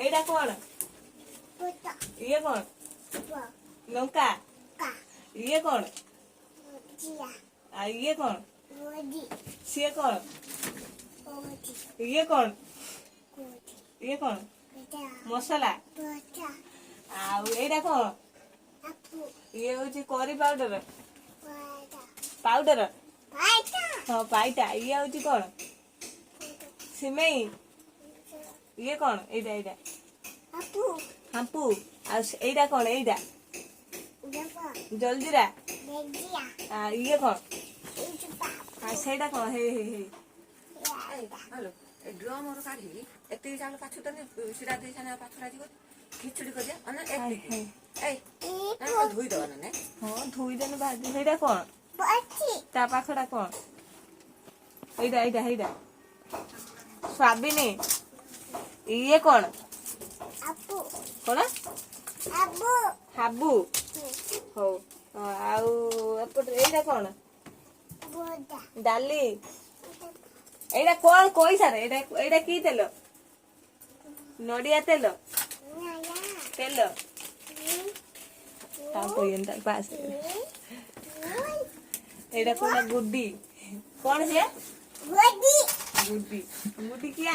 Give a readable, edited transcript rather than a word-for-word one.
এইটা কোন? ইয়ে কোন? লঙ্কা। ইয়ে কোন? আর ইয়ে কোন? সিয়ে কোন? ইয়ে কোন? ইয়ে কোন? মশলা। ଆଉ ଏଇଟା କଣ? ଇଏ ହଉଛି କରି ପାଉଡର। ପାଉଡର ହଁ ପାଇଟା। ଇଏ ହଉଛି କଣ? ସିମେଇ। ଇଏ କଣ? ଏଇଟା ଏଇଟା ହାମ୍ପୁ। ଆଉ ଏଇଟା କଣ? ଏଇଟା ଜଲଜିରା। ଇଏ କଣ? ଆଉ ସେଇଟା କଣ? ହେଇ ହେଇ ହେଇ ଡ୍ରମ କାଢିକି ଏତିକି ଚାଉଳ ପାଛୁଟନି ସିରା ଦେଇ ସାନ ପାଛୁଡା ଯିବ ଖିଚୁଡି କରିବା ଧୋଇଦବା ନା ହଁ ଧୋଇଦେଲେ ଭାଜି। ସେଇଟା କଣ? ତା ପାଖଟା କଣ? ଏଇଟା ଏଇଟା ହେଇଟା ସ୍ୱାବିନି। ଇଏ କଣ? କଣ? ହାବୁ। ହଉ ଆଉ ଏପଟେ ଏଇଟା କଣ? ଡାଲି। ଏଇଟା କଣ କହିସାରେ। ଏଇଟା ଏଇଟା କି ତେଲ? ନଡିଆ ତେଲ। ତେଲ ଏଇଟା କଣ? ଗୁଡି। କଣ ସିଏ? ଗୁଡି। ଗୁଡି କିଏ?